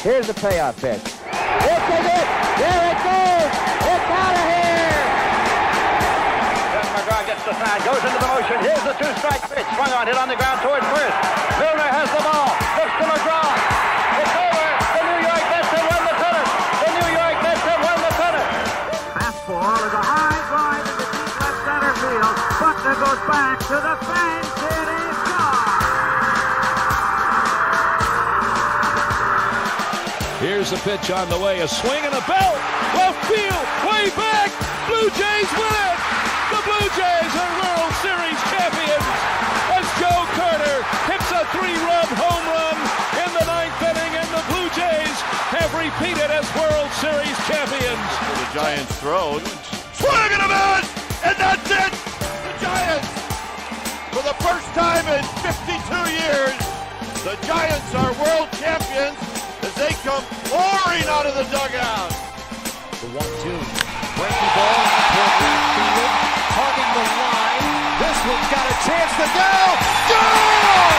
Here's the payoff pitch. This is it. There it goes. It's out of here. McGraw gets the sign, goes into the motion. Here's the two-strike pitch. Swung on, hit on the ground towards first. Milner has the ball. Looks to McGraw. It's over. The New York Mets have won the pennant. The New York Mets have won the pennant. Fastball is a high drive in the deep left center field. Buckner goes back to the fence. It is gone. Here's the pitch on the way. A swing and a belt. Left field. Way back. Blue Jays win it. The Blue Jays are World Series champions as Joe Carter hits a 3-run home run in the 9th inning, and the Blue Jays have repeated as World Series champions. The Giants throw. Swing and a miss! And that's it! The Giants, for the first time in 52 years, the Giants are world champions as they come pouring out of the dugout. The 1-2. Breaking ball toward left field, hugging the line. This one's got a chance to go. Score!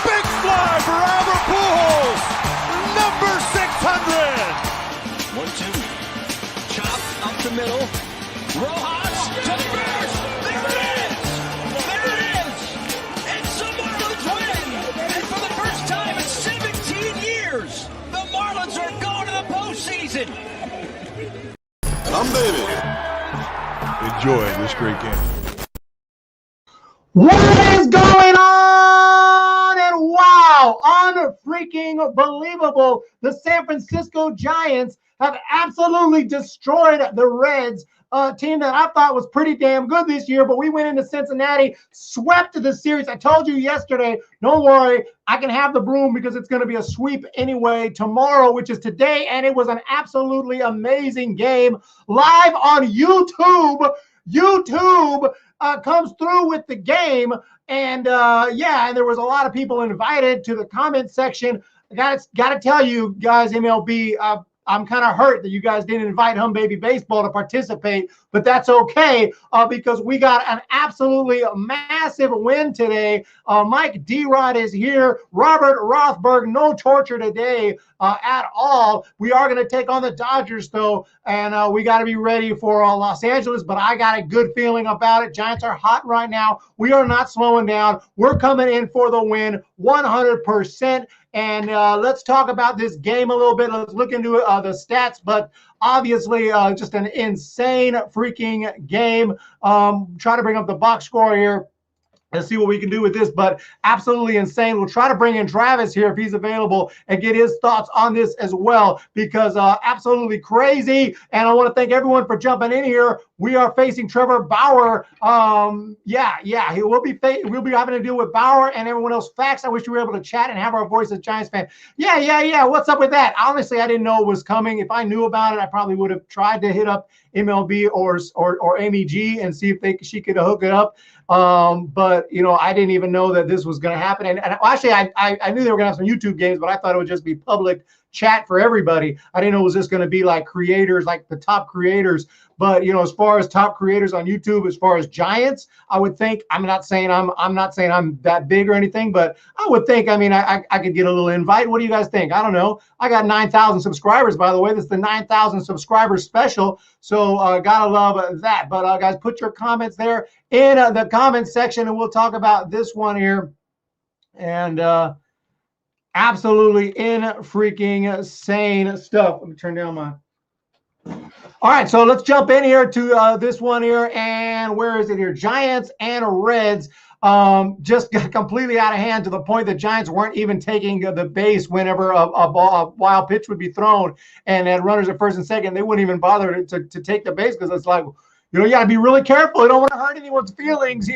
Big fly for Albert Pujols, number 600. 1-2. Chop up the middle. Rojas to the first. There it is. There it is. It's a Marlins win. And for the first time in 17 years, the Marlins are going to the postseason. Baby. Enjoy this great game. What is going on? And wow, unfreaking believable. The San Francisco Giants have absolutely destroyed the Reds, a team that I thought was pretty damn good this year, but we went into Cincinnati, swept the series. I told you yesterday, don't worry, I can have the broom because it's going to be a sweep anyway tomorrow, which is today, and it was an absolutely amazing game live on YouTube. YouTube comes through with the game, and and there was a lot of people invited to the comment section. I got to tell you guys, MLB, I'm kind of hurt that you guys didn't invite Hum Baby Baseball to participate, but that's okay because we got an absolutely massive win today. Mike D-Rod is here. Robert Rothberg, no torture today at all. We are going to take on the Dodgers, though, and we got to be ready for Los Angeles, but I got a good feeling about it. Giants are hot right now. We are not slowing down. We're coming in for the win 100%. And let's talk about this game a little bit. Let's look into the stats, but obviously just an insane freaking game. Try to bring up the box score here and see what we can do with this, but absolutely insane. We'll try to bring in Travis here if he's available and get his thoughts on this as well, because absolutely crazy. And I want to thank everyone for jumping in here. We are facing Trevor Bauer. He will be we'll be having to deal with Bauer and everyone else. Facts. I wish we were able to chat and have our voice as Giants fan. Yeah. What's up with that? Honestly, I didn't know it was coming. If I knew about it, I probably would have tried to hit up MLB or Amy G and see if she could hook it up. But I didn't even know that this was going to happen. And actually, I knew they were going to have some YouTube games, but I thought it would just be public chat for everybody. I didn't know it was just going to be like creators, like the top creators. But as far as top creators on YouTube, as far as Giants, I would think, I'm not saying I'm that big or anything, but I would think, I could get a little invite. What do you guys think? I don't know. I got 9,000 subscribers, by the way. This is the 9,000 subscribers special. So gotta love that. But guys, put your comments there in the comment section, and we'll talk about this one here. And absolutely freaking insane stuff. Let me turn down my. All right, so let's jump in here to this one here. And where is it here? Giants and Reds just got completely out of hand to the point that Giants weren't even taking the base whenever a wild pitch would be thrown and had runners at first and second. They wouldn't even bother to take the base because it's like, you got to be really careful. You don't want to hurt anyone's feelings.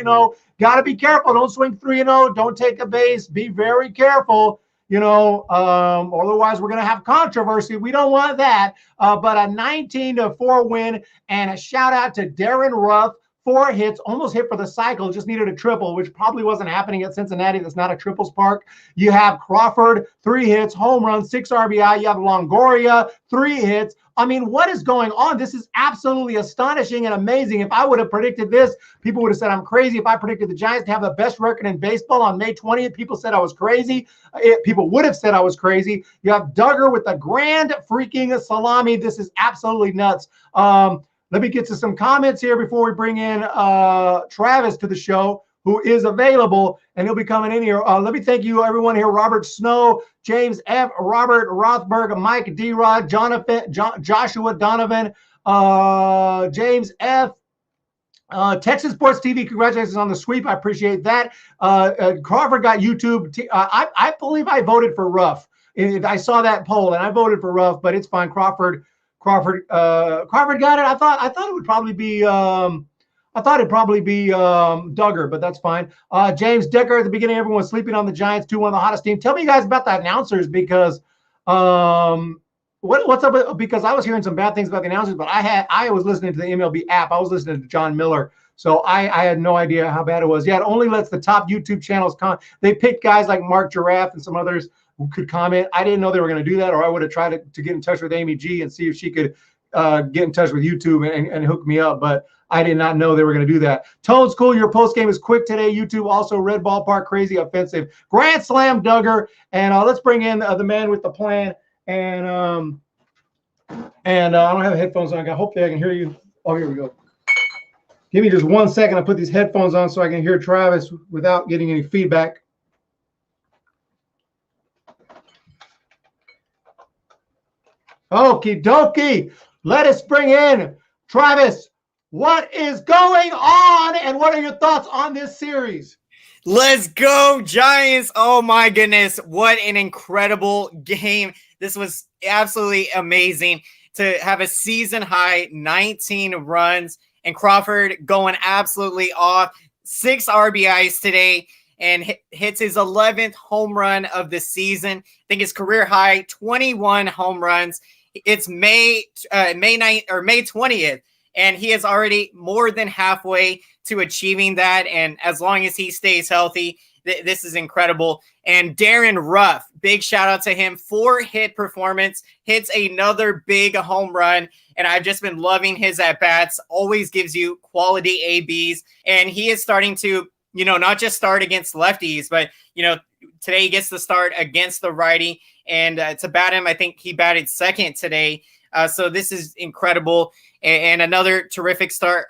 Got to be careful. Don't swing 3-0. Don't take a base. Be very careful. Otherwise we're going to have controversy. We don't want that. But a 19-4 win, and a shout out to Darin Ruf 4 hits, almost hit for the cycle, just needed a triple, which probably wasn't happening at Cincinnati. That's not a triples park. You have Crawford, 3 hits, home run, 6 RBI. You have Longoria, 3 hits. I mean, what is going on? This is absolutely astonishing and amazing. If I would have predicted this, people would have said I'm crazy. If I predicted the Giants to have the best record in baseball on May 20th, people said I was crazy. People would have said I was crazy. You have Duggar with the grand freaking salami. This is absolutely nuts. Let me get to some comments here before we bring in Travis to the show, who is available, and he'll be coming in here. Let me thank you, everyone here. Robert Snow, James F., Robert Rothberg, Mike D-Rod, Joshua Donovan, James F., Texas Sports TV, congratulations on the sweep. I appreciate that. Crawford got YouTube. I believe I voted for Ruff. I saw that poll, and I voted for Ruff, but it's fine. Crawford got it. I thought it would probably be Duggar, but that's fine. James Decker, at the beginning, everyone was sleeping on the Giants, 2-1 the hottest team. Tell me guys about the announcers, because what's up? Because I was hearing some bad things about the announcers, but I was listening to the MLB app. I was listening to John Miller, so I had no idea how bad it was. Yeah, it only lets the top YouTube channels they picked guys like Mark Giraffe and some others who could comment. I didn't know they were going to do that, or I would have tried to get in touch with Amy G and see if she could get in touch with YouTube and hook me up, but I did not know they were going to do that. Tone School, your post game is quick today. YouTube also red ballpark, crazy offensive. Grand slam, Duggar. And let's bring in the man with the plan. And I don't have headphones on. Hopefully I can hear you. Oh, here we go. Give me just 1 second. I put these headphones on so I can hear Travis without getting any feedback. Okie dokie. Let us bring in Travis. What is going on, and what are your thoughts on this series? Let's go, Giants. Oh, my goodness. What an incredible game. This was absolutely amazing to have a season-high 19 runs, and Crawford going absolutely off. 6 RBIs today, and hits his 11th home run of the season. I think his career high, 21 home runs. It's May 20th. And he is already more than halfway to achieving that. And as long as he stays healthy, this is incredible. And Darin Ruf, big shout out to him. 4-hit performance, hits another big home run. And I've just been loving his at-bats. Always gives you quality ABs. And he is starting to, not just start against lefties, but, today he gets to start against the righty. And to bat him, I think he batted second today. So this is incredible. And another terrific start.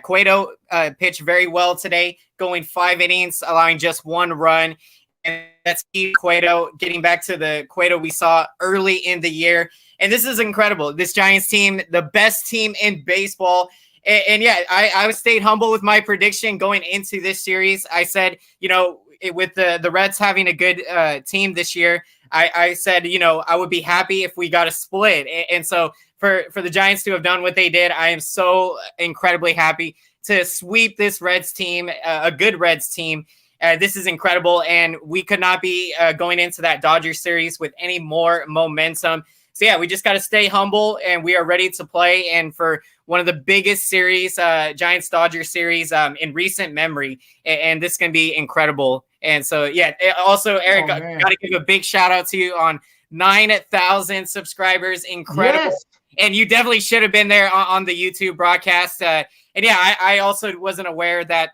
Cueto pitched very well today, going 5 innings, allowing just 1 run. And that's key. Cueto getting back to the Cueto we saw early in the year. And this is incredible. This Giants team, the best team in baseball. I stayed humble with my prediction going into this series. I said, with the Reds having a good team this year, I said, I would be happy if we got a split. And so for the Giants to have done what they did, I am so incredibly happy to sweep this Reds team, a good Reds team. This is incredible, and we could not be going into that Dodgers series with any more momentum. So, yeah, we just got to stay humble, and we are ready to play. And for one of the biggest series, Giants-Dodgers series in recent memory, and this can be incredible. And so, yeah, also, Eric, got to give a big shout-out to you on 9,000 subscribers. Incredible. Yes. And you definitely should have been there on the YouTube broadcast. I also wasn't aware that,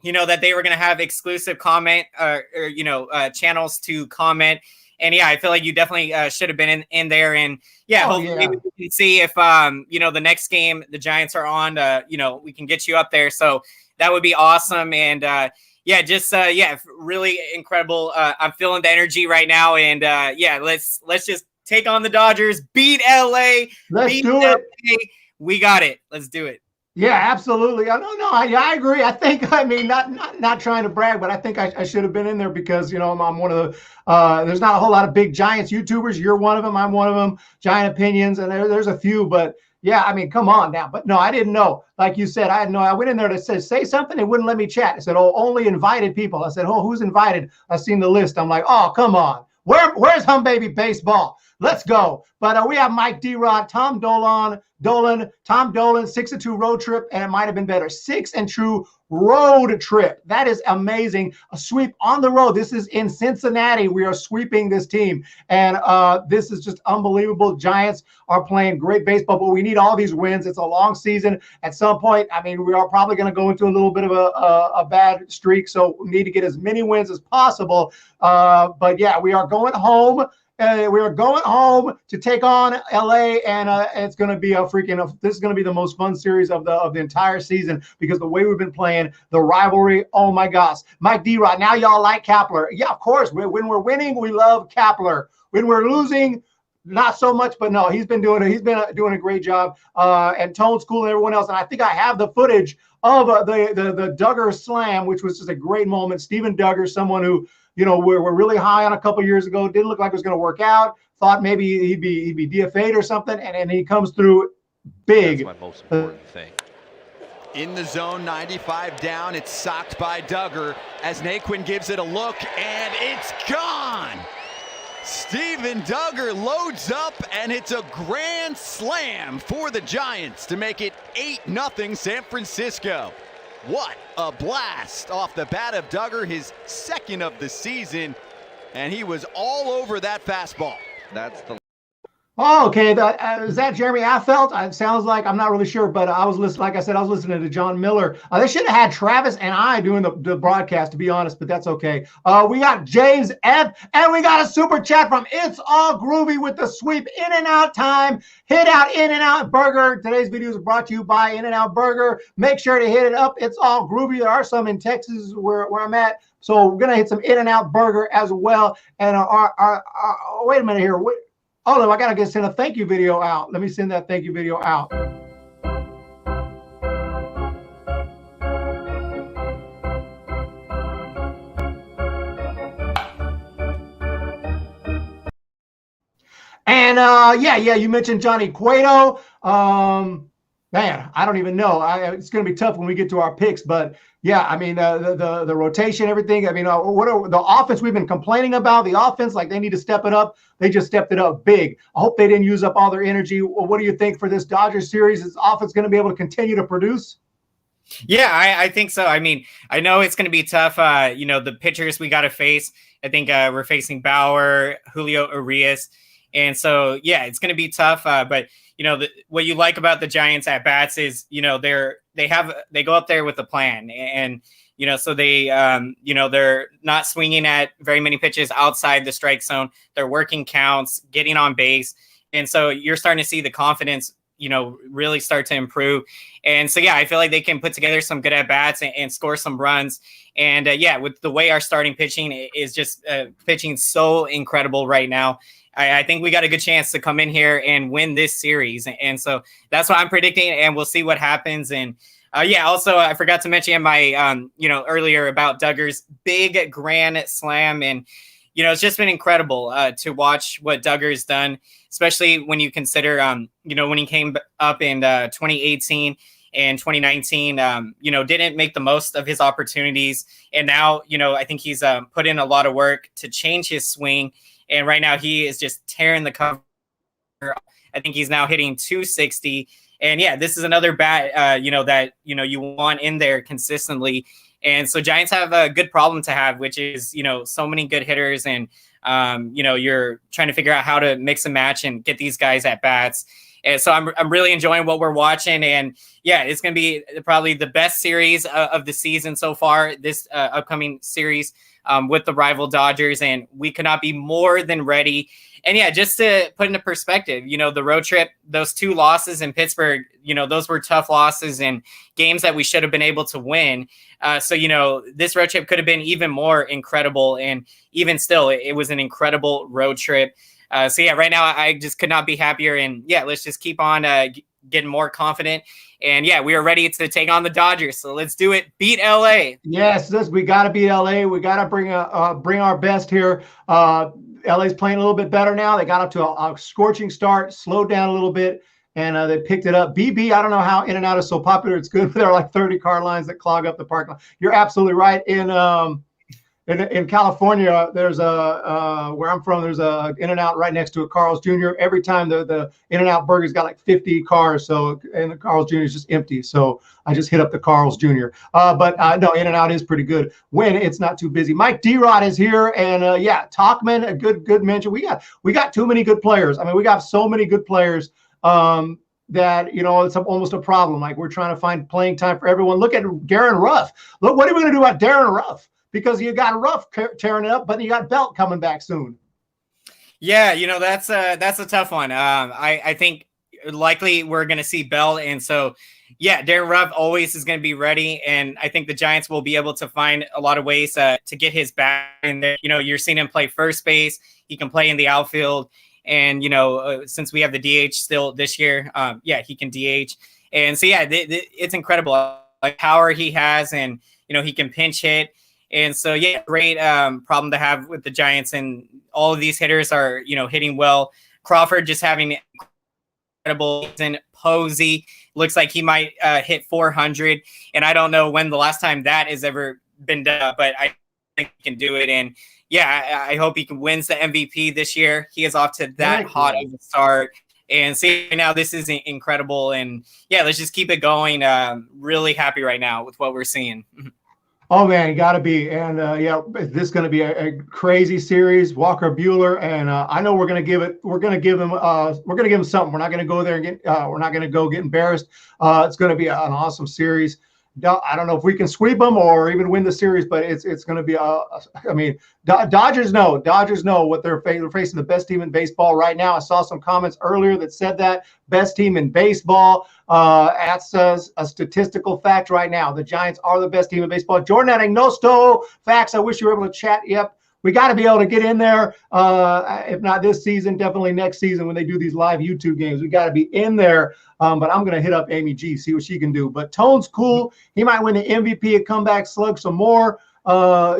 that they were going to have exclusive comment channels to comment. And I feel like you definitely should have been in there. And hopefully we can see if, the next game the Giants are on, we can get you up there. So that would be awesome. And really incredible. I'm feeling the energy right now. And let's just take on the Dodgers, beat LA. Let's do it. We got it. Let's do it. Yeah, absolutely. I agree. Not trying to brag, but I think I should have been in there because, I'm one of the, there's not a whole lot of big Giants YouTubers. You're one of them. I'm one of them. Giant Opinions. And there's a few, but yeah, come on now. But no, I didn't know. Like you said, I went in there to say something. It wouldn't let me chat. It said, only invited people. I said, who's invited? I seen the list. I'm like, oh, come on. Where's Hum Baby Baseball? Let's go. But we have Mike D-Rod, Tom Dolan, 6-2 road trip, and it might have been better. 6-2 road trip. That is amazing. A sweep on the road. This is in Cincinnati. We are sweeping this team, and this is just unbelievable. Giants are playing great baseball, but we need all these wins. It's a long season. At some point, I mean, we are probably going to go into a little bit of a bad streak, so we need to get as many wins as possible. But yeah, we are going home. We are going home to take on LA, and it's going to be this is going to be the most fun series of the entire season, because the way we've been playing, the rivalry, oh my gosh. Mike D-Rod, now y'all like Kapler. Yeah, of course. When we're winning, we love Kapler. When we're losing, not so much, but no, he's been doing a great job. And Tone School and everyone else. And I think I have the footage of the Duggar slam, which was just a great moment. Steven Duggar, someone who, you know, we're really high on a couple years ago. Didn't look like it was going to work out. Thought maybe he'd be DFA'd or something, and he comes through big. That's my most important thing. In the zone, 95 down. It's socked by Duggar as Naquin gives it a look, and it's gone. Steven Duggar loads up, and it's a grand slam for the Giants to make it 8-0 San Francisco. What a blast off the bat of Duggar, his second of the season, and he was all over that fastball. That's the. Oh, okay. Is that Jeremy Affeldt? It sounds like, I'm not really sure, but I was listening. Like I said, I was listening to John Miller. They should have had Travis and I doing the broadcast, to be honest, but that's okay. We got James F, and we got a super chat from It's All Groovy with the sweep. In and out time. Hit out In and Out Burger. Today's video is brought to you by In and Out Burger. Make sure to hit it up. It's All Groovy. There are some in Texas where I'm at, so we're gonna hit some In and Out Burger as well. And wait a minute here. Hold on, I gotta send a thank you video out. Let me send that thank you video out. And yeah, you mentioned Johnny Cueto. Man, I don't even know. It's going to be tough when we get to our picks, but yeah, I mean, the rotation, everything. I mean, what are the offense we've been complaining about? The offense, like, they need to step it up. They just stepped it up big. I hope they didn't use up all their energy. Well, what do you think for this Dodgers series? Is offense going to be able to continue to produce? Yeah, I think so. I mean, I know it's going to be tough. You know, the pitchers we got to face. I think we're facing Bauer, Julio Urias, and so yeah, it's going to be tough. But you know, what you like about the Giants at bats is, you know, they go up there with a plan, and you know, so they you know, they're not swinging at very many pitches outside the strike zone. They're working counts, getting on base, and so you're starting to see the confidence, you know, really start to improve. And so yeah, I feel like they can put together some good at bats and score some runs. And yeah, with the way our starting pitching is just pitching so incredible right now, I think we got a good chance to come in here and win this series. And so that's what I'm predicting, and we'll see what happens. And yeah, also I forgot to mention my, you know, earlier about Duggar's big grand slam. And, you know, it's just been incredible to watch what Duggar's done, especially when you consider, you know, when he came up in 2018 and 2019, you know, didn't make the most of his opportunities. And now, you know, I think he's put in a lot of work to change his swing. And right now he is just tearing the cover. I think he's now hitting 260. And yeah, this is another bat, you know, that, you know, you want in there consistently. And so Giants have a good problem to have, which is, you know, so many good hitters. And, you know, you're trying to figure out how to mix and match and get these guys at bats. And so I'm really enjoying what we're watching. And yeah, it's going to be probably the best series of the season so far, this upcoming series with the rival Dodgers. And we could not be more than ready. And yeah, just to put into perspective, you know, the road trip, those 2 losses in Pittsburgh, you know, those were tough losses and games that we should have been able to win. So, you know, this road trip could have been even more incredible. And even still, it was an incredible road trip. So yeah, right now I just could not be happier. And yeah, let's just keep on getting more confident. And yeah, we are ready to take on the Dodgers. So let's do it. Beat LA. Yes, we got to beat LA. We got to bring our best here. LA's playing a little bit better now. They got up to a scorching start, slowed down a little bit, and they picked it up. BB, I don't know how In-N-Out is so popular. It's good. There are like 30 car lines that clog up the parking lot. You're absolutely right. In in California, there's where I'm from, there's a In-N-Out right next to a Carl's Jr. Every time the In-N-Out burger's got like 50 cars, and the Carl's Jr. is just empty. So I just hit up the Carl's Jr. But no, In-N-Out is pretty good when it's not too busy. Mike D-Rod is here, and Talkman, a good mention. We got too many good players. I mean, we got so many good players. That it's almost a problem. Like, we're trying to find playing time for everyone. Look at Darin Ruf. Look, what are we going to do about Darin Ruf? Because you got Ruf tearing it up, but you got Belt coming back soon. Yeah, that's a tough one. I think likely we're going to see Belt, and so Darin Ruf always is going to be ready, and I think the Giants will be able to find a lot of ways to get his back in there. You're seeing him play first base. He can play in the outfield. And, since we have the DH still this year, he can DH. And so, it's incredible, like, power he has, and, he can pinch hit. And so, great problem to have with the Giants. And all of these hitters are, hitting well. Crawford just having incredible season. Posey looks like he might hit 400. And I don't know when the last time that has ever been done, but I think he can do it. And I hope he wins the MVP this year. He is off to that hot of a start. And see, now this is incredible. And let's just keep it going. Really happy right now with what we're seeing. Oh man, you got to be. And this is going to be a crazy series. Walker Buehler, and I know we're going to give him something. We're not going to go there and get embarrassed. It's going to be an awesome series. I don't know if we can sweep them or even win the series, but it's going to be Dodgers know what they're facing, the best team in baseball right now. I saw some comments earlier that said that best team in baseball. That's a statistical fact right now. The Giants are the best team in baseball. Jordan Agnosto facts. I wish you were able to chat. Yep. We got to be able to get in there. If not this season, definitely next season when they do these live YouTube games. We got to be in there. But I'm going to hit up Amy G, see what she can do. But Tone's cool. He might win the MVP and come back, slug some more.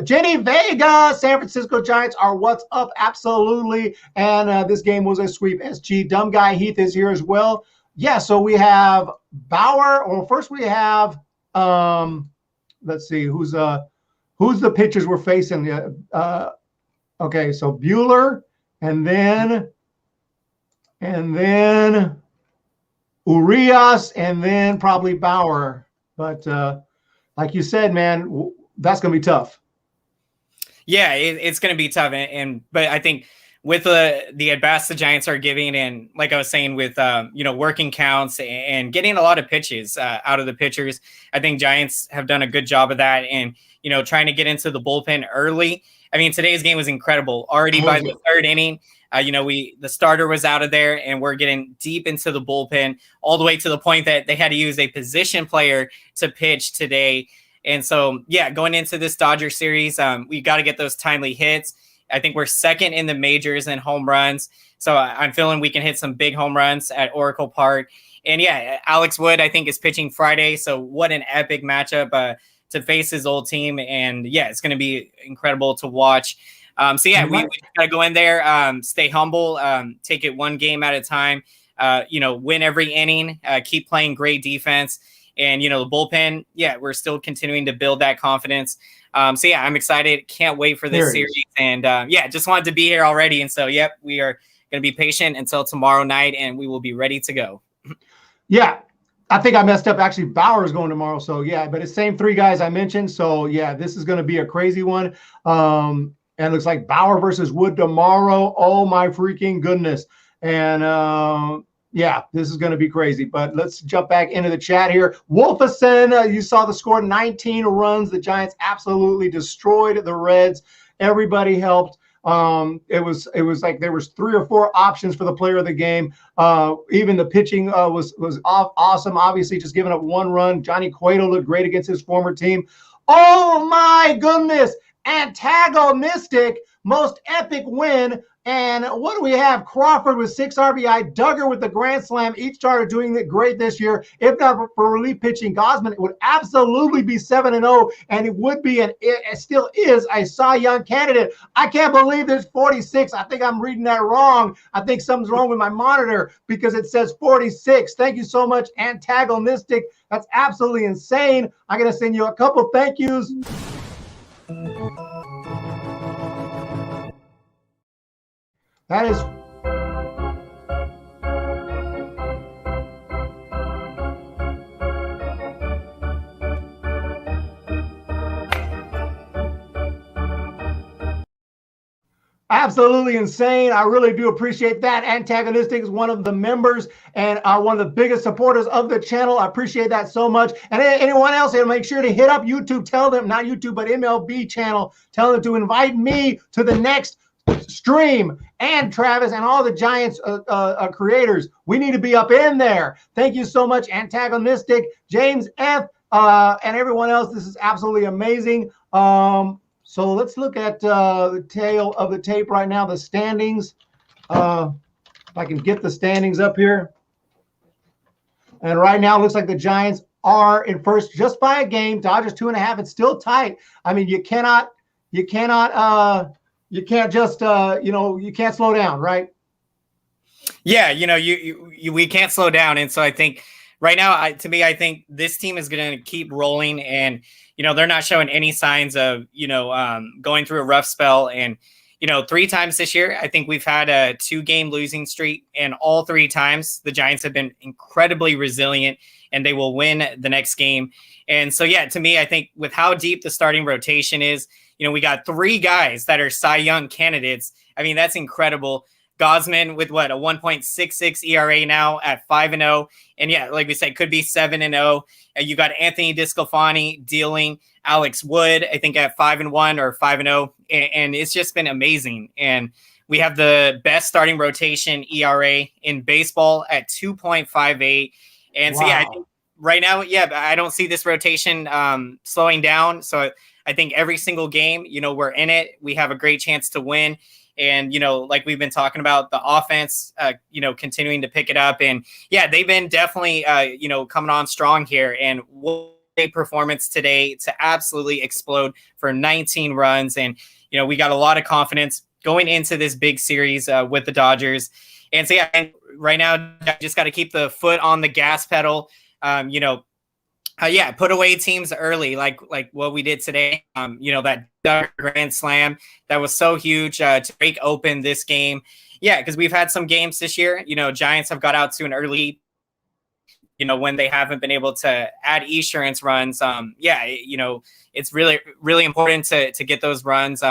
Jenny Vega, San Francisco Giants are what's up. Absolutely. And this game was a sweep. SG, Dumb Guy Heath is here as well. Yeah, so we have Bauer. Well, first we have, let's see, who's the pitchers we're facing? Okay, so Buehler, and then Urias, and then probably Bauer. But like you said, man, that's going to be tough. Yeah, it's going to be tough. But I think with the at-bats the Giants are giving, and like I was saying with, working counts and getting a lot of pitches out of the pitchers, I think Giants have done a good job of that. And, trying to get into the bullpen early. I mean, today's game was incredible. Already by the third inning, the starter was out of there, and we're getting deep into the bullpen all the way to the point that they had to use a position player to pitch today. And so, going into this Dodger series, we got to get those timely hits. I think we're second in the majors in home runs. So I'm feeling we can hit some big home runs at Oracle Park. And Alex Wood, I think, is pitching Friday. So what an epic matchup to face his old team. And it's going to be incredible to watch. We got to go in there, stay humble, take it one game at a time, win every inning, keep playing great defense. And, the bullpen, we're still continuing to build that confidence. I'm excited. Can't wait for this series. And, just wanted to be here already. And so, we are going to be patient until tomorrow night, and we will be ready to go. I think I messed up. Actually, Bauer is going tomorrow. So, but it's same three guys I mentioned. So, this is going to be a crazy one. And it looks like Bauer versus Wood tomorrow. Oh, my freaking goodness. And, this is going to be crazy. But let's jump back into the chat here. Wolfison, you saw the score, 19 runs. The Giants absolutely destroyed the Reds. Everybody helped. It was like there was 3 or 4 options for the player of the game. Even the pitching was awesome. Obviously, just giving up 1 run. Johnny Cueto looked great against his former team. Oh my goodness! Antagonistic, most epic win. And what do we have? Crawford with 6 RBI, Duggar with the grand slam. Each starter doing it great this year. If not for relief pitching, Gosman, it would absolutely be 7-0, and it would be, and it still is, a Cy Young candidate. I can't believe there's 46. I think I'm reading that wrong. I think something's wrong with my monitor because it says 46. Thank you so much, Antagonistic. That's absolutely insane. I'm going to send you a couple thank yous. That is absolutely insane. I really do appreciate that. Antagonistic is one of the members and one of the biggest supporters of the channel. I appreciate that so much. And anyone else, make sure to hit up YouTube. Tell them, not YouTube, but MLB channel. Tell them to invite me to the next stream, and Travis and all the Giants creators. We need to be up in there. Thank you so much, Antagonistic, James F., and everyone else. This is absolutely amazing. So let's look at the tail of the tape right now, the standings. If I can get the standings up here. And right now it looks like the Giants are in first just by a game. Dodgers 2.5. It's still tight. I mean, you can't just, you can't slow down, right? Yeah, we can't slow down. And so I think right now, I think this team is going to keep rolling, and they're not showing any signs of going through a rough spell. And 3 times this year, I think we've had a 2-game losing streak, and all 3 times the Giants have been incredibly resilient, and they will win the next game. And so, yeah, to me, I think with how deep the starting rotation is, we got 3 guys that are Cy Young candidates. I mean, that's incredible. Gosman with a 1.66 ERA now at 5-0. And yeah, like we said, could be 7-0. You got Anthony DeSclafani dealing, Alex Wood, I think at 5-1 or 5-0. And it's just been amazing. And we have the best starting rotation ERA in baseball at 2.58. And so, yeah, I think right now, I don't see this rotation slowing down. So I think every single game, we're in it. We have a great chance to win. And, like we've been talking about, the offense, continuing to pick it up. And, yeah, they've been definitely, coming on strong here. And what a performance today to absolutely explode for 19 runs. And, we got a lot of confidence going into this big series with the Dodgers. And so, yeah, right now, just got to keep the foot on the gas pedal, put away teams early, like what we did today. That Duggar grand slam that was so huge to break open this game. Yeah, because we've had some games this year. Giants have got out to an early, when they haven't been able to add insurance runs. It's really, really important to get those runs,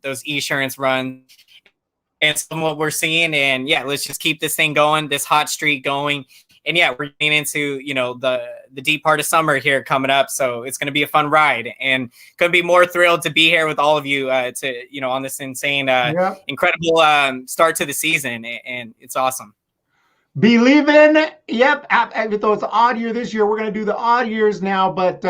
those insurance runs. And some of what we're seeing. And yeah, let's just keep this thing going, this hot streak going. And yeah, we're getting into, the deep part of summer here coming up. So it's going to be a fun ride, and couldn't be more thrilled to be here with all of you on this insane, incredible start to the season. And it's awesome. Believe in, yep. Even though it's an odd year this year, we're going to do the odd years now, but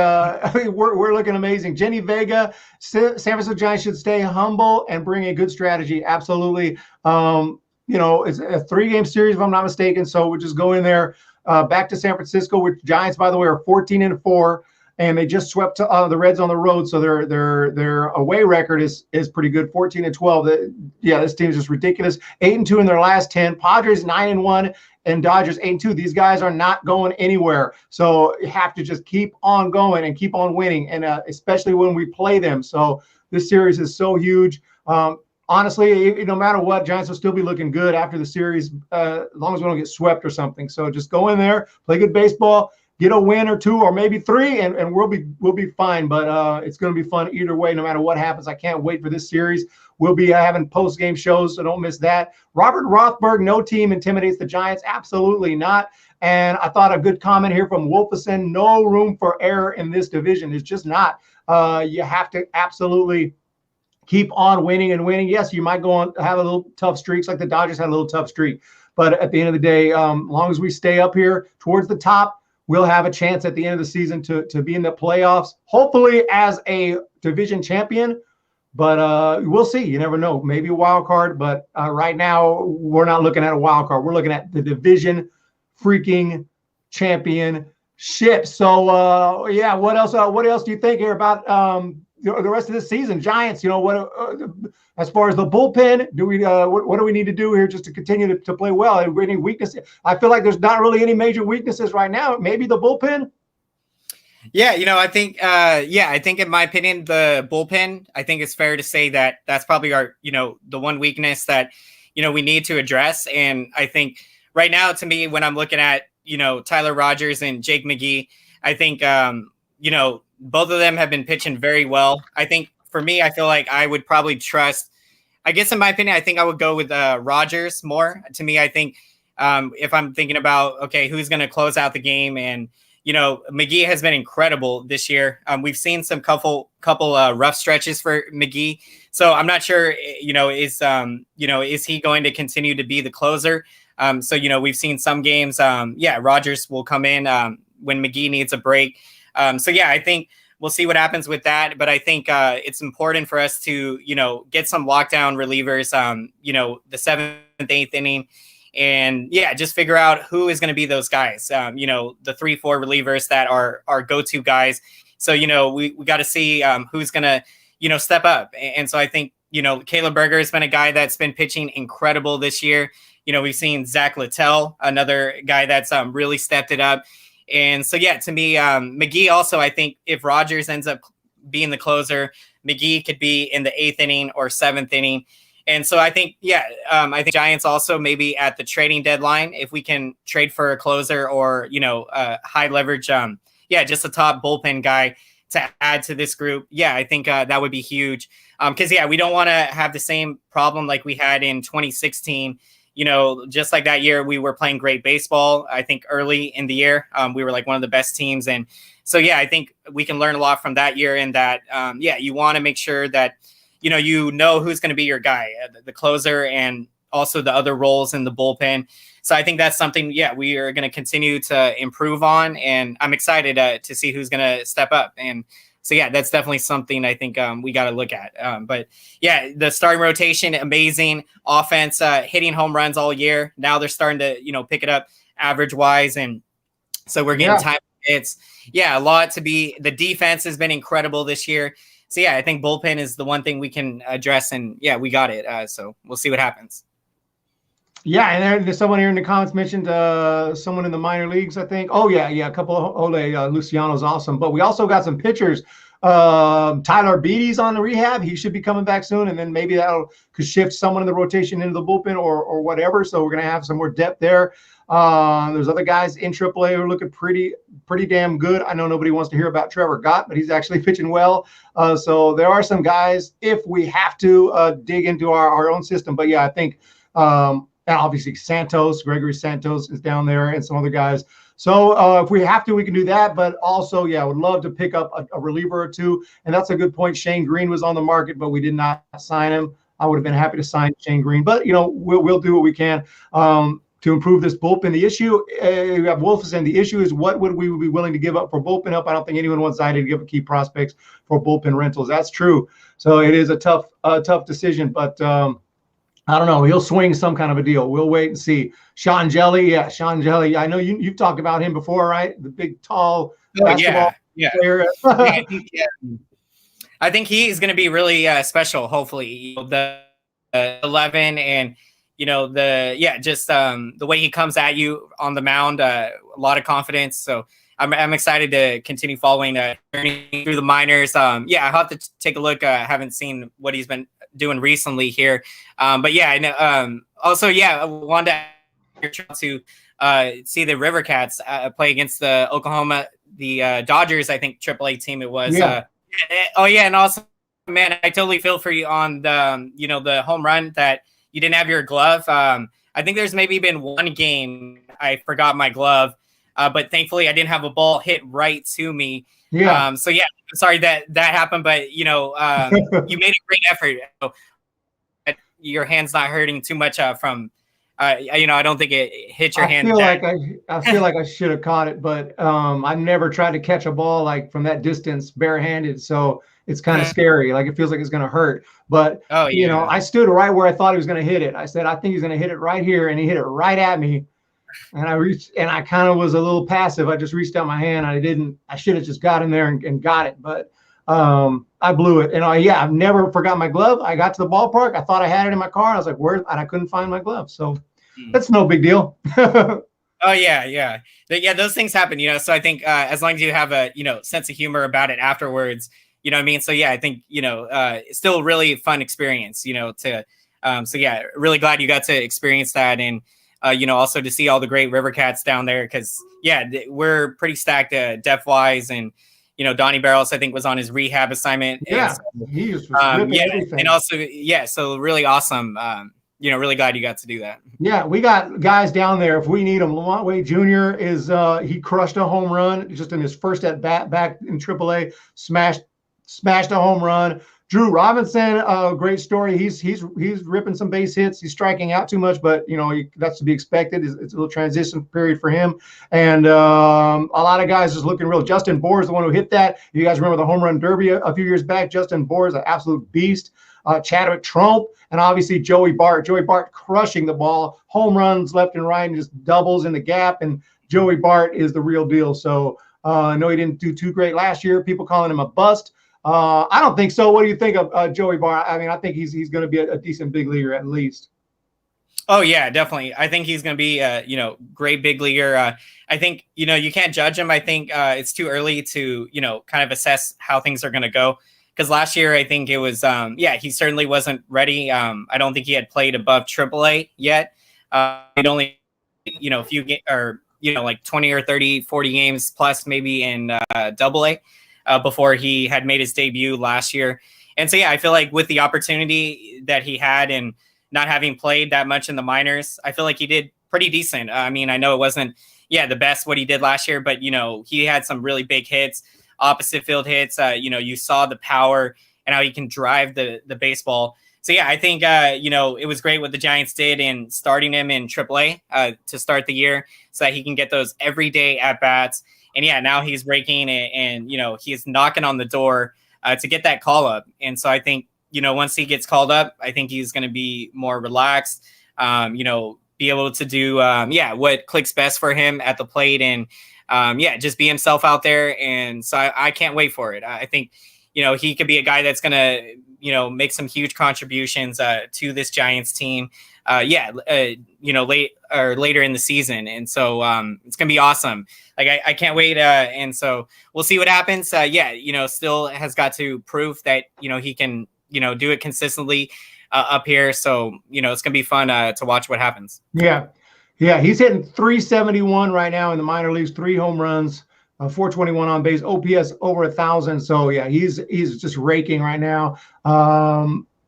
we're looking amazing. Jenny Vega, San Francisco Giants should stay humble and bring a good strategy. Absolutely. It's a 3-game series, if I'm not mistaken. So we'll just go in there back to San Francisco, which Giants, by the way, are 14-4, and they just swept the Reds on the road. So their away record is pretty good, 14-12. This team is just ridiculous. 8-2 in their last 10. Padres 9-1 and Dodgers 8-2. These guys are not going anywhere. So you have to just keep on going and keep on winning, and especially when we play them. So this series is so huge. Honestly, no matter what, Giants will still be looking good after the series, as long as we don't get swept or something. So just go in there, play good baseball, get a win or 2 or maybe 3, and we'll be fine. But it's going to be fun either way, no matter what happens. I can't wait for this series. We'll be having post-game shows, so don't miss that. Robert Rothberg, no team intimidates the Giants. Absolutely not. And I thought a good comment here from Wolfison, no room for error in this division. It's just not. You have to absolutely keep on winning and winning. Yes, you might go on have a little tough streaks like the Dodgers had a little tough streak. But at the end of the day, as long as we stay up here towards the top, we'll have a chance at the end of the season to be in the playoffs, hopefully as a division champion. But we'll see. You never know. Maybe a wild card. But right now, we're not looking at a wild card. We're looking at the division freaking championship. So, what else? What else do you think here about the rest of this season? Giants, what as far as the bullpen, do we what do we need to do here just to continue to play well? Any weaknesses? I feel like there's not really any major weaknesses right now. Maybe the bullpen. Yeah, I think I think in my opinion, the bullpen, I think it's fair to say that that's probably our, the one weakness that, we need to address. And I think right now, to me, when I'm looking at, Tyler Rogers and Jake McGee, I think, both of them have been pitching very well. I think for me, I feel like I would probably trust, I guess in my opinion, I think I would go with Rogers more. To me, I think if I'm thinking about, okay, who's going to close out the game, and McGee has been incredible this year. We've seen some couple rough stretches for McGee, so I'm not sure. Is he going to continue to be the closer? So we've seen some games. Rogers will come in when McGee needs a break. I think we'll see what happens with that. But I think it's important for us to get some lockdown relievers. The 7th, 8th inning. And just figure out who is going to be those guys, the 3-4 relievers that are our go-to guys. So, we got to see who's going to, step up. And so I think, Caleb Berger has been a guy that's been pitching incredible this year. We've seen Zach Littell, another guy that's really stepped it up. And so, to me, McGee also, I think if Rogers ends up being the closer, McGee could be in the 8th inning or 7th inning. And so I think, I think Giants also maybe at the trading deadline, if we can trade for a closer or, high leverage, just a top bullpen guy to add to this group. I think that would be huge. Because, we don't want to have the same problem like we had in 2016. Just like that year, we were playing great baseball. I think early in the year, we were like one of the best teams. And so, I think we can learn a lot from that year, in that, you want to make sure that, who's going to be your guy, the closer, and also the other roles in the bullpen. So I think that's something, we are going to continue to improve on, and I'm excited to see who's going to step up. And so, that's definitely something I think we got to look at. But the starting rotation, amazing offense, hitting home runs all year. Now they're starting to, pick it up average wise. And so we're getting time hits. A lot to be, the defense has been incredible this year. So, I think bullpen is the one thing we can address, and we got it. So we'll see what happens. And there's someone here in the comments mentioned someone in the minor leagues, I think. Oh, a couple of Ole Luciano's awesome. But we also got some pitchers. Tyler Beatty's on the rehab. He should be coming back soon, and then maybe could shift someone in the rotation into the bullpen or whatever. So we're going to have some more depth there. There's other guys in AAA who are looking pretty damn good. I know nobody wants to hear about Trevor Gott, but he's actually pitching well. So there are some guys if we have to dig into our own system. But I think and obviously Gregory Santos is down there, and some other guys. So if we have to, we can do that. But also, I would love to pick up a reliever or two. And that's a good point. Shane Green was on the market, but we did not sign him. I would have been happy to sign Shane Green. But, we'll do what we can to improve this bullpen. The issue, we have Wolfson. The issue is what would we be willing to give up for bullpen help? I don't think anyone wants to give up key prospects for bullpen rentals. That's true. So it is a tough decision. But I don't know. He'll swing some kind of a deal. We'll wait and see. Sean Jelly. I know you've talked about him before, right? The big, tall basketball player. I think he's going to be really special, hopefully. The 11 and, the way he comes at you on the mound, a lot of confidence. So I'm excited to continue following journey through the minors. I'll have to take a look. I haven't seen what he's been doing recently here. But I know. Also, I wanted to see the River Cats play against the Dodgers, I think AAA team it was. And also, man, I totally feel for you on the the home run that you didn't have your glove. I think there's maybe been one game I forgot my glove, but thankfully I didn't have a ball hit right to me. I'm sorry that happened, but you made a great effort. Your hand's not hurting too much from. I don't think it hit your hand. I feel like I should have caught it, but I never tried to catch a ball like from that distance barehanded. So it's kind of scary. Like it feels like it's going to hurt. But I stood right where I thought he was going to hit it. I said, I think he's going to hit it right here, and he hit it right at me. And I reached, and I kind of was a little passive. I just reached out my hand. I should have just got in there and got it, but I blew it. And I've never forgot my glove. I got to the ballpark. I thought I had it in my car. I was like, where? And I couldn't find my glove. So that's no big deal. Those things happen, so I think as long as you have a, sense of humor about it afterwards, you know what I mean? So I think, it's still a really fun experience, to So yeah, really glad you got to experience that, and also to see all the great River Cats down there, because we're pretty stacked depth wise, and Donnie Barrels I think was on his rehab assignment. Yeah, so, he was ripping everything. and also so really awesome. Really glad you got to do that. Yeah, we got guys down there if we need them. Lamont Wade Jr. is he crushed a home run just in his first at bat back in AAA. Smashed a home run. Drew Robinson, great story. He's ripping some base hits. He's striking out too much, but that's to be expected. It's a little transition period for him. And a lot of guys just looking real. Justin Bohr is the one who hit that. You guys remember the home run derby a few years back? Justin Bohr is an absolute beast. Chadwick Trump, and obviously Joey Bart. Joey Bart crushing the ball, home runs left and right, and just doubles in the gap. And Joey Bart is the real deal. So I know he didn't do too great last year. People calling him a bust. I don't think so. What do you think of Joey Bart? I mean, I think he's going to be a decent big leaguer at least. Oh yeah, definitely. I think he's going to be great big leaguer. I think you can't judge him. I think it's too early to kind of assess how things are going to go, because last year I think it was he certainly wasn't ready. I don't think he had played above AAA yet. He'd only a few like 20 or 30, 40 games plus maybe in AA. Before he had made his debut last year. And so, I feel like with the opportunity that he had and not having played that much in the minors, I feel like he did pretty decent. I mean, I know it wasn't, the best what he did last year, but, he had some really big hits, opposite field hits. You saw the power and how he can drive the baseball. So, I think, it was great what the Giants did in starting him in AAA to start the year so that he can get those everyday at-bats. And now he's raking it, and he's knocking on the door to get that call up. And so I think once he gets called up, I think he's going to be more relaxed. Be able to do what clicks best for him at the plate, and just be himself out there. And so I can't wait for it. I think he could be a guy that's going to make some huge contributions to this Giants team. Later in the season. And so it's going to be awesome. Like, I can't wait. And so we'll see what happens. Still has got to prove that, he can, do it consistently up here. So, it's going to be fun to watch what happens. Yeah. He's hitting 371 right now in the minor leagues, 3 home runs, 421 on base, OPS over 1,000. So he's just raking right now.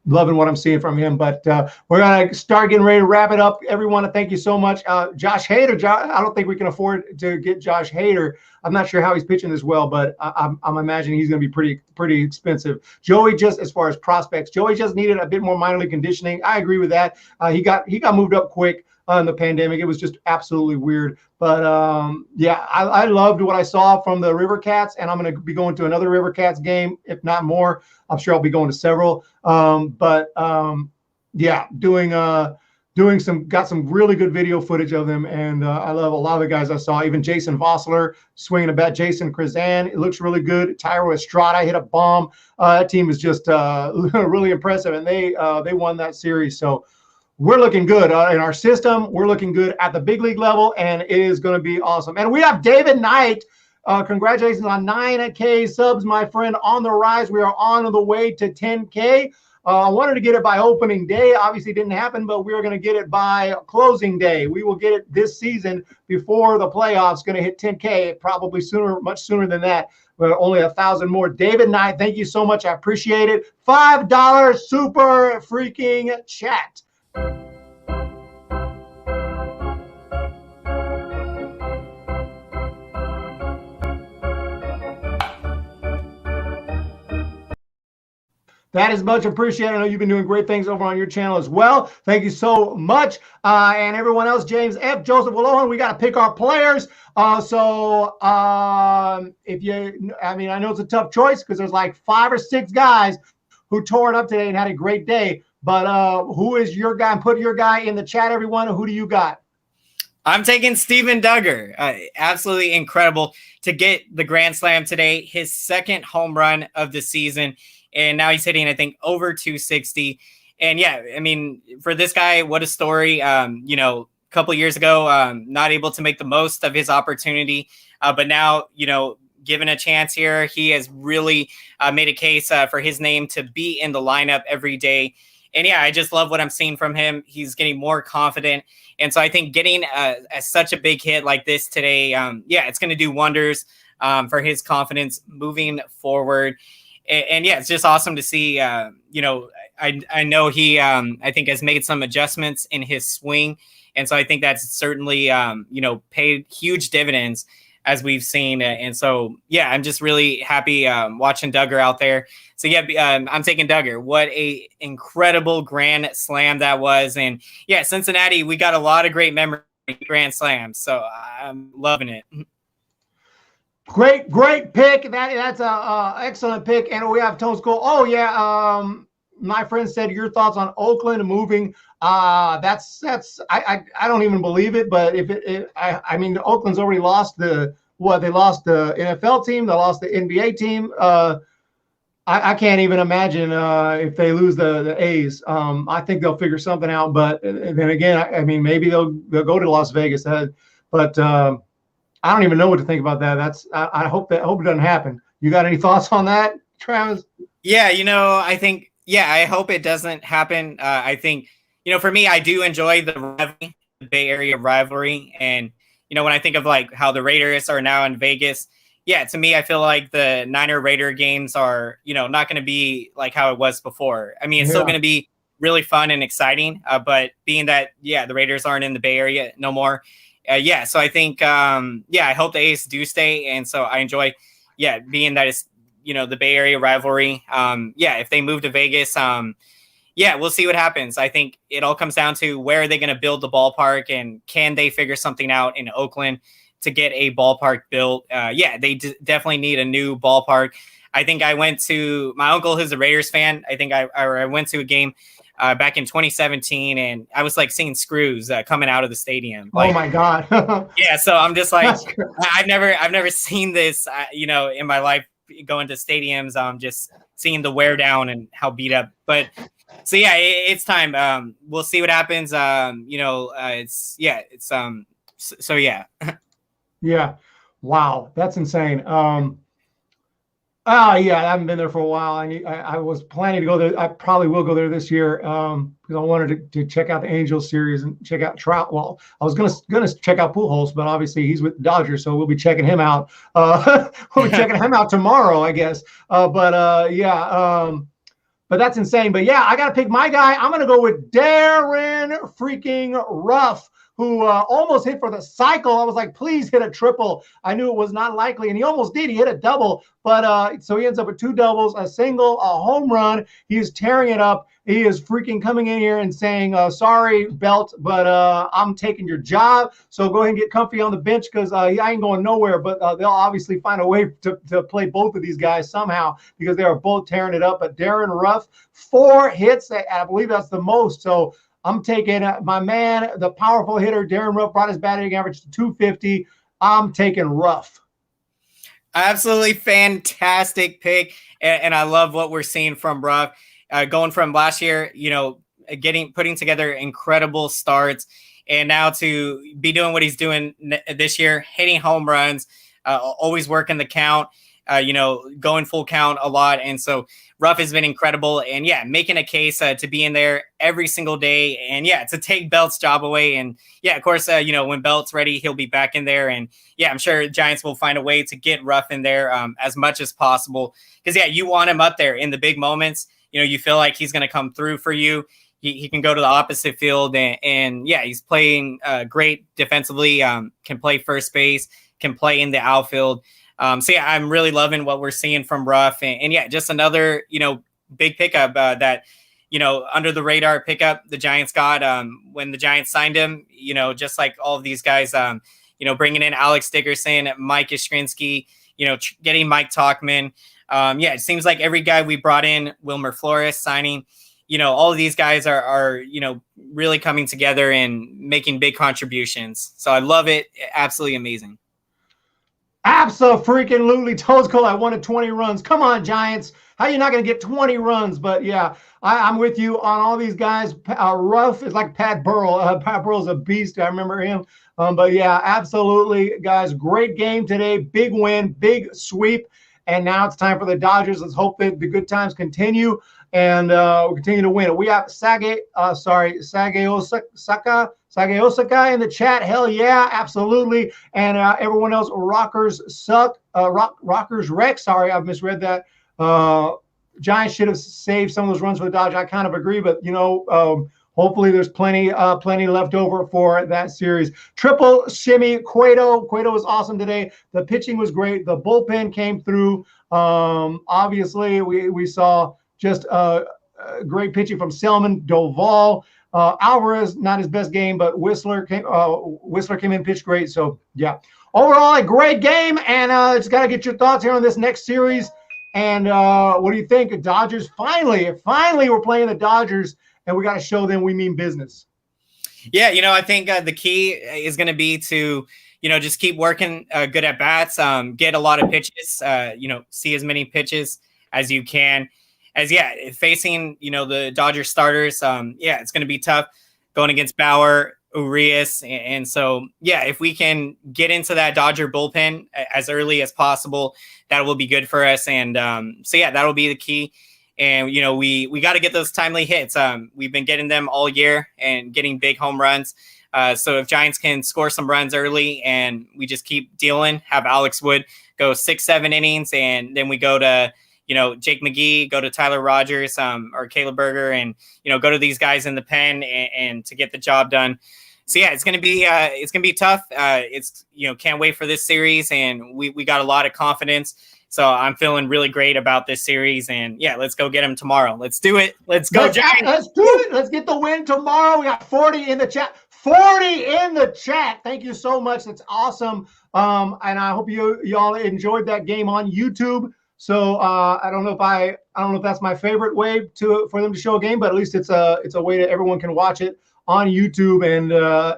Loving what I'm seeing from him, but we're going to start getting ready to wrap it up. Everyone, thank you so much. Josh Hader, I don't think we can afford to get Josh Hader. I'm not sure how he's pitching as well, but I'm imagining he's going to be pretty expensive. Joey, just as far as prospects, Joey just needed a bit more minor league conditioning. I agree with that. He got moved up quick in the pandemic. It was just absolutely weird. But I loved what I saw from the River Cats, and I'm going to be going to another River Cats game, if not more. I'm sure I'll be going to several. Got some really good video footage of them, and I love a lot of the guys I saw. Even Jason Vossler swinging a bat, Jason Krizan, it looks really good. Tyro Estrada hit a bomb. That team is just really impressive, and they won that series. So we're looking good in our system. We're looking good at the big league level, and it is going to be awesome. And we have David Knight. Congratulations on 9K subs, my friend, on the rise. We are on the way to 10K. I wanted to get it by opening day. Obviously didn't happen, but we are going to get it by closing day. We will get it this season before the playoffs. Going to hit 10K probably sooner, much sooner than that. But only 1,000 more. David Knight, thank you so much. I appreciate it. $5 super freaking chat. That is much appreciated. I know you've been doing great things over on your channel as well. Thank you so much. And everyone else, James F., Joseph Willohan, we got to pick our players. I know it's a tough choice because there's like 5 or 6 guys who tore it up today and had a great day. But who is your guy? Put your guy in the chat, everyone. Who do you got? I'm taking Steven Duggar. Absolutely incredible to get the grand slam today. His second home run of the season. And now he's hitting, I think, over 260. And for this guy, what a story. A couple years ago, not able to make the most of his opportunity. But now, given a chance here, he has really made a case for his name to be in the lineup every day. And yeah, I just love what I'm seeing from him. He's getting more confident. And so I think getting such a big hit like this today, yeah, it's going to do wonders for his confidence moving forward. And yeah, it's just awesome to see, you know, I know he, I think has made some adjustments in his swing. And so I think that's certainly, you know, paid huge dividends as we've seen. And so, yeah, I'm just really happy watching Duggar out there. So yeah, I'm taking Duggar. What a incredible grand slam that was. And yeah, Cincinnati, we got a lot of great memory grand slams. So I'm loving it. Great pick. That's a excellent pick. And we have Tone School. Oh yeah. My friend said your thoughts on Oakland moving. I don't even believe it. But I mean, Oakland's already lost they lost the NFL team. They lost the NBA team. I can't even imagine if they lose the A's. I think they'll figure something out. But then again, I mean, maybe they'll go to Las Vegas. But I don't even know what to think about that. I hope it doesn't happen. You got any thoughts on that, Travis? Yeah, you know, I think, yeah, I hope it doesn't happen. I think, you know, for me, I do enjoy the rivalry, the Bay Area rivalry. And, you know, when I think of like how the Raiders are now in Vegas, yeah, to me, I feel like the Niner Raider games are, you know, not going to be like how it was before. I mean, it's still going to be really fun and exciting. But being that, yeah, the Raiders aren't in the Bay Area no more. Yeah, so I think, yeah, I hope the A's do stay. And so I enjoy, yeah, being that it's, you know, the Bay Area rivalry. Yeah, if they move to Vegas, yeah, we'll see what happens. I think it all comes down to where are they going to build the ballpark and can they figure something out in Oakland to get a ballpark built? Yeah, they definitely need a new ballpark. I think I went to my uncle, who's a Raiders fan. I think I went to a game back in 2017, and I was like seeing screws coming out of the stadium. Like, oh my God! Yeah, so I'm just like, I've never seen this, you know, in my life. Going to stadiums, just seeing the wear down and how beat up. But so yeah, it's time. We'll see what happens. You know, it's so yeah. Yeah. Wow, that's insane. Yeah, I haven't been there for a while. I was planning to go there. I probably will go there this year because I wanted to check out the Angels series and check out Trout. Well, I was gonna check out Pujols, but obviously he's with the Dodgers, so we'll be checking him out. We'll be checking him out tomorrow, I guess. But that's insane. But yeah, I gotta pick my guy. I'm gonna go with Darin freaking Ruf, who almost hit for the cycle. I was like, please hit a triple. I knew it was not likely, and he almost did. He hit a double, but so he ends up with 2 doubles, a single, a home run. He is tearing it up. He is freaking coming in here and saying, sorry, Belt, but I'm taking your job. So go ahead and get comfy on the bench because I ain't going nowhere. But they'll obviously find a way to play both of these guys somehow because they are both tearing it up. But Darin Ruf, 4 hits. I believe that's the most. So I'm taking my man, the powerful hitter, Darin Ruf, brought his batting average to 250. I'm taking Ruf. Absolutely fantastic pick. And I love what we're seeing from Ruf. Going from last year, you know, putting together incredible starts, and now to be doing what he's doing this year, hitting home runs, always working the count, you know, going full count a lot. And so Ruf has been incredible, and yeah, making a case to be in there every single day, and yeah, to take Belt's job away. And yeah, of course, you know, when Belt's ready, he'll be back in there. And yeah, I'm sure Giants will find a way to get Ruf in there as much as possible because yeah, you want him up there in the big moments. You know, you feel like he's going to come through for you. He can go to the opposite field, and yeah, he's playing great defensively. Can play first base, can play in the outfield. So yeah, I'm really loving what we're seeing from Ruf, and yeah, just another, you know, big pickup that, you know, under the radar pickup the Giants got when the Giants signed him. You know, just like all of these guys, you know, bringing in Alex Dickerson, Mike Yastrzemski, you know, getting Mike Tauchman. Yeah, it seems like every guy we brought in, Wilmer Flores signing, you know, all of these guys are, you know, really coming together and making big contributions. So I love it. Absolutely amazing. Absolutely. Tozco, I wanted 20 runs. Come on, Giants. How are you not going to get 20 runs? But yeah, I'm with you on all these guys. Ruf is like Pat Burrell. Pat Burrell's a beast. I remember him. But yeah, absolutely, guys. Great game today. Big win, big sweep. And now it's time for the Dodgers. Let's hope that the good times continue. and we continue to win. We have Sage Osaka in the chat. Hell yeah, absolutely. And everyone else, Rockers suck. Rockers wreck. Sorry, I've misread that. Giants should have saved some of those runs for the Dodgers. I kind of agree, but hopefully there's plenty left over for that series. Triple shimmy Cueto. Cueto was awesome today. The pitching was great. The bullpen came through. Obviously, we saw just great pitching from Selman, Doval. Alvarez, not his best game, but Whistler came in, pitched great. So, yeah. Overall, a great game, and just got to get your thoughts here on this next series. And what do you think? Dodgers, finally, we're playing the Dodgers, and we got to show them we mean business. Yeah, I think the key is going to be to, just keep working good at bats, get a lot of pitches, see as many pitches as you can. Facing, the Dodgers starters, it's going to be tough going against Bauer, Urias. And so, if we can get into that Dodger bullpen as early as possible, that will be good for us. And that will be the key. And, we got to get those timely hits. We've been getting them all year and getting big home runs. So if Giants can score some runs early and we just keep dealing, have Alex Wood go 6-7 innings, and then we go to, Jake McGee, go to Tyler Rogers or Caleb Berger, and, go to these guys in the pen and to get the job done. So, it's going to be tough. Can't wait for this series, and we got a lot of confidence. So I'm feeling really great about this series, and let's go get them tomorrow. Let's do it. Let's go, Giants. Let's do it. Let's get the win tomorrow. We got 40 in the chat. 40 in the chat. Thank you so much. That's awesome. And I hope y'all enjoyed that game on YouTube. So I don't know if that's my favorite way for them to show a game, but at least it's a way that everyone can watch it on YouTube, and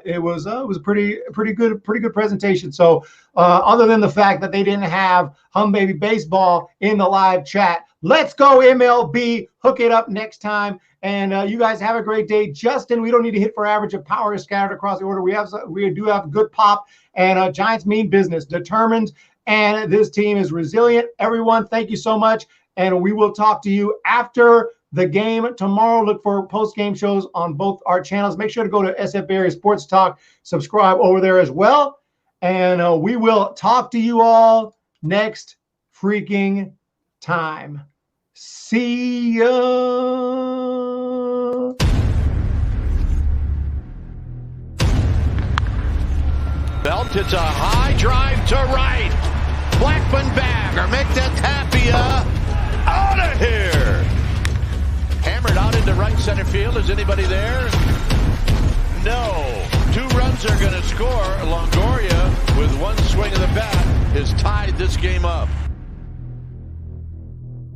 it was a pretty good presentation. So other than the fact that they didn't have Hum Baby Baseball in the live chat, let's go MLB. Hook it up next time, and you guys have a great day. Justin, we don't need to hit for average. Of power is scattered across the order. We do have good pop, and Giants mean business, determined, and this team is resilient. Everyone, thank you so much, and we will talk to you after the game tomorrow. Look for post-game shows on both our channels. Make sure to go to SF Area Sports Talk, subscribe over there as well. And we will talk to you all next freaking time. See ya. Belt hits a high drive to right. Blackman bag or make that Tapia out of here. Hammered out into right center field. Is anybody there? No. 2 runs are going to score. Longoria, with one swing of the bat, has tied this game up.